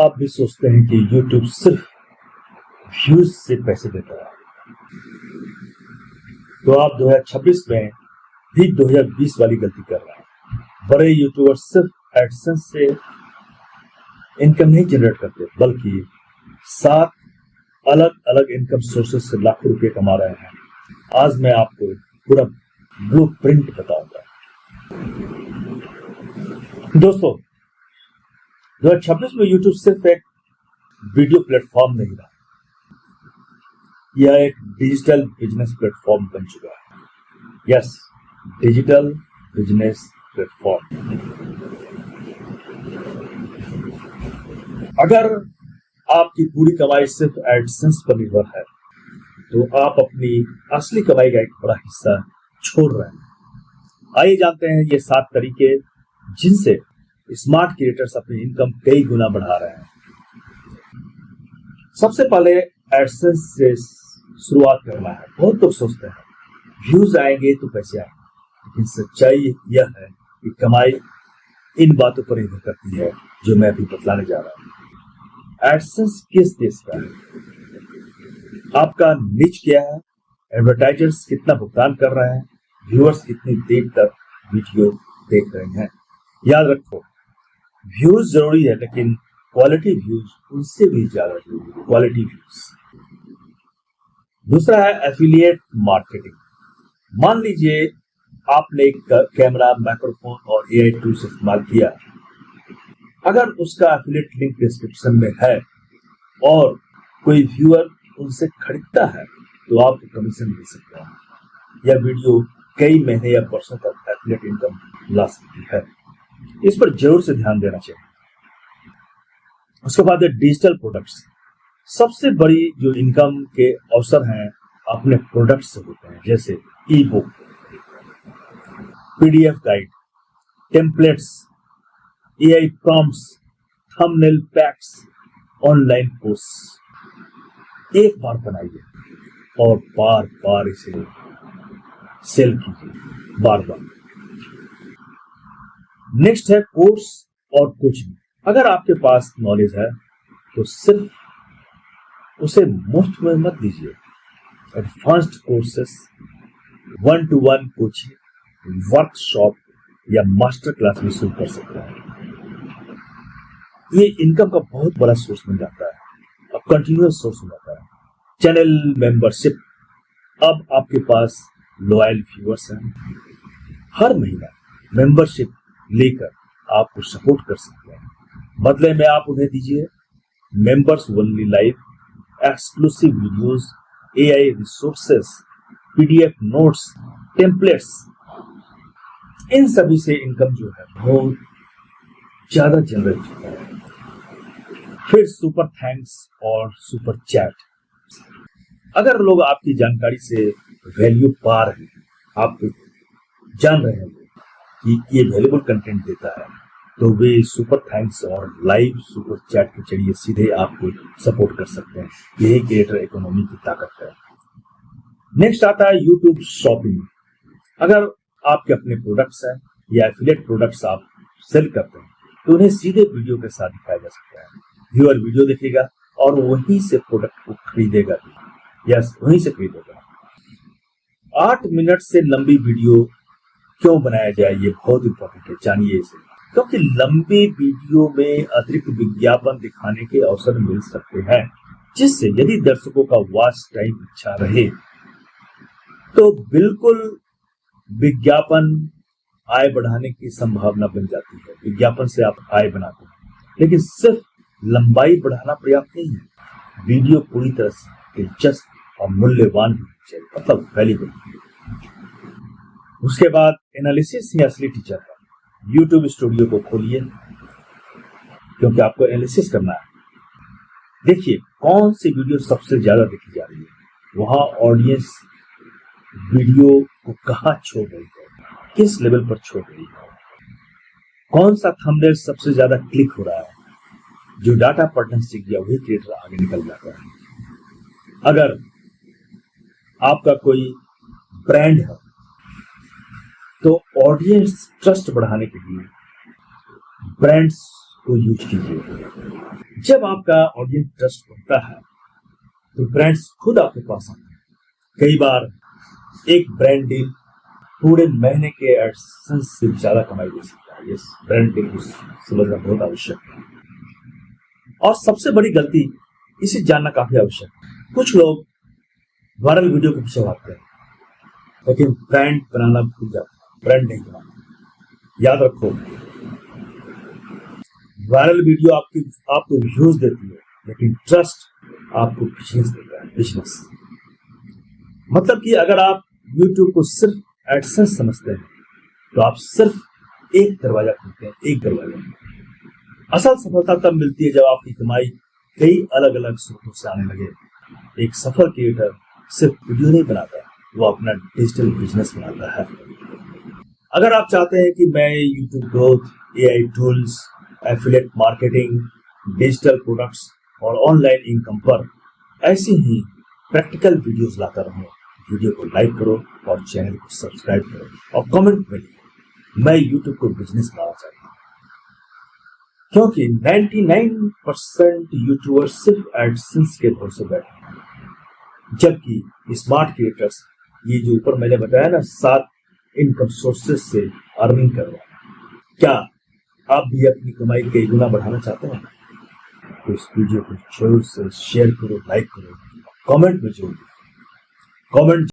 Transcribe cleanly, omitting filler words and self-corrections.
आप भी सोचते हैं कि YouTube सिर्फ व्यूज से पैसे देता है, तो आप 2026 में भी 2020 वाली गलती कर रहे हैं। बड़े यूट्यूबर सिर्फ एडसेंस से इनकम नहीं जनरेट करते, बल्कि 7 अलग अलग इनकम सोर्सेस से लाखों रुपए कमा रहे हैं। आज मैं आपको पूरा ब्लूप्रिंट बताऊंगा। दोस्तों, 2026 में YouTube सिर्फ एक वीडियो प्लेटफॉर्म नहीं रहा, यह एक डिजिटल बिजनेस प्लेटफॉर्म बन चुका है। Yes, digital business platform. अगर आपकी पूरी कमाई सिर्फ एडसेंस पर निर्भर है, तो आप अपनी असली कमाई का एक बड़ा हिस्सा छोड़ रहे हैं। आइए जानते हैं ये 7 तरीके जिनसे स्मार्ट क्रिएटर्स अपनी इनकम कई गुना बढ़ा रहे हैं। सबसे पहले एडसेंस से शुरुआत करना है। बहुत लोग सोचते हैं व्यूज आएंगे तो पैसे आएंगे, लेकिन सच्चाई यह है कि कमाई इन बातों पर निर्भर करती है जो मैं अभी बतलाने जा रहा हूँ। एडसेंस किस देश का है, आपका निच क्या है, एडवर्टाइजर्स कितना भुगतान कर रहे हैं, व्यूअर्स कितनी देर तक वीडियो देख रहे हैं। याद रखो, व्यूज जरूरी है, लेकिन क्वालिटी व्यूज उनसे भी ज्यादा जरूरी है। Quality views. दूसरा है एफिलिएट मार्केटिंग। मान लीजिए आपने एक कैमरा, माइक्रोफोन और एआई टूल्स इस्तेमाल किया। अगर उसका एफिलिएट लिंक डिस्क्रिप्शन में है और कोई व्यूअर उनसे खरीदता है, तो आप कमीशन ले सकते हैं। यह वीडियो कई महीने या वर्षों तक एफिलिएट इनकम ला सकती है। इस पर जरूर से ध्यान देना चाहिए। उसके बाद है डिजिटल प्रोडक्ट्स। सबसे बड़ी जो इनकम के अवसर हैं अपने प्रोडक्ट से होते हैं, जैसे ई book, PDF guide, templates, AI prompts, thumbnail PACS, online course. एक बार बनाइए और बार बार इसे सेल कीजिए, बार बार। नेक्स्ट है कोर्स और कोचिंग। अगर आपके पास नॉलेज है तो सिर्फ उसे मुफ्त में मत दीजिए। Advanced courses, 1-to-1 coaching, workshop या मास्टर क्लास में शुरू कर सकते हैं। ये इनकम का बहुत बड़ा सोर्स बन जाता है, अब कंटिन्यूअस सोर्स हो जाता है। Channel membership. अब आपके पास लॉयल व्यूअर्स हैं, हर महीना मेंबरशिप लेकर आपको सपोर्ट कर सकते हैं। बदले में आप उन्हें दीजिए members only live, exclusive videos, AI resources, PDF notes, templates. इन सभी से इनकम जो है बहुत ज्यादा जनरेट होता है। फिर सुपर थैंक्स और सुपर चैट। अगर लोग आपकी जानकारी से वैल्यू पा रहे हैं, आप जान रहे हैं कि ये वैल्यूबल कंटेंट देता है, तो वे सुपर थैंक्स और लाइव सुपर चैट के जरिए सीधे आपको सपोर्ट कर सकते हैं। यही क्रिएटर इकोनॉमी की ताकत है। नेक्स्ट आता है यूट्यूब शॉपिंग। अगर आपके अपने प्रोडक्ट्स हैं या एफिलिएट प्रोडक्ट्स आप सेल करते हैं, तो उन्हें सीधे वीडियो के साथ दिखाया जा सकता है। व्यूअर वीडियो देखेगा और वहीं से प्रोडक्ट को खरीदेगा। यस, वहीं से खरीदेगा। 8 मिनट से लंबी वीडियो क्यों बनाया जाए, ये बहुत इंपॉर्टेंट है, जानिए इसे। क्योंकि लंबी वीडियो में अतिरिक्त विज्ञापन दिखाने के अवसर मिल सकते हैं, जिससे यदि दर्शकों का वॉच टाइम अच्छा रहे तो बिल्कुल विज्ञापन आय बढ़ाने की संभावना बन जाती है। विज्ञापन से आप आय बनाते हैं, लेकिन सिर्फ लंबाई बढ़ाना पर्याप्त नहीं है। वीडियो पूरी तरह से दिलचस्प और मूल्यवान होनी चाहिए, मतलब वैल्यूएबल। उसके बाद एनालिसिस ही असली टीचर है। YouTube स्टूडियो को खोलिए, क्योंकि आपको एनालिसिस करना है। देखिए कौन सी वीडियो सबसे ज्यादा देखी जा रही है, वहां ऑडियंस वीडियो को कहां छोड़ रही है, किस लेवल पर छोड़ रही है, कौन सा थंबनेल सबसे ज्यादा क्लिक हो रहा है। जो डाटा पढ़ना सीख गया वही क्रिएटर आगे निकल जाता है। अगर आपका कोई ब्रांड है तो ऑडियंस ट्रस्ट बढ़ाने के लिए ब्रांड्स को यूज कीजिए। जब आपका ऑडियंस ट्रस्ट बनता है तो ब्रांड्स खुद आपके पास आते हैं। कई बार एक ब्रांड डील पूरे महीने के एडसेंस से ज्यादा कमाई दे सकता है। यस, ब्रांड डील को समझना बहुत आवश्यक है। और सबसे बड़ी गलती, इसे जानना काफी आवश्यक है। कुछ लोग वायरल वीडियो के पीछे भागते हैं लेकिन ब्रांड बनाना भूल जाते हैं, ब्रांड नहीं बनाना। याद रखो, वायरल वीडियो आपको व्यूज देती है लेकिन ट्रस्ट आपको बिजनेस देता है। बिजनेस मतलब कि अगर आप YouTube को सिर्फ एडसेंस समझते हैं तो आप सिर्फ एक दरवाजा खोलते हैं, एक दरवाजा। असल सफलता तब मिलती है जब आपकी कमाई कई अलग अलग स्रोतों से आने लगे। एक सफल क्रिएटर सिर्फ वीडियो नहीं बनाता, वो अपना डिजिटल बिजनेस बनाता है। अगर आप चाहते हैं कि मैं YouTube growth, AI tools, affiliate marketing, digital products और ऑनलाइन इनकम पर ऐसी ही प्रैक्टिकल वीडियोस लाता रहूं, वीडियो को लाइक करो और चैनल को सब्सक्राइब करो और कमेंट में लिखो, मैं YouTube को बिजनेस बनाना चाहता हूं। क्योंकि 99% यूट्यूबर्स सिर्फ एडसेंस के भरोसे बैठे हैं, जबकि स्मार्ट क्रिएटर्स, ये जो ऊपर मैंने बताया ना 7 इनकम सोर्सेस से अर्निंग कर रहे हैं। क्या आप भी अपनी कमाई कई गुना बढ़ाना चाहते हैं? तो इस वीडियो को जरूर से शेयर करो, लाइक करो, कमेंट में जरूर कमेंट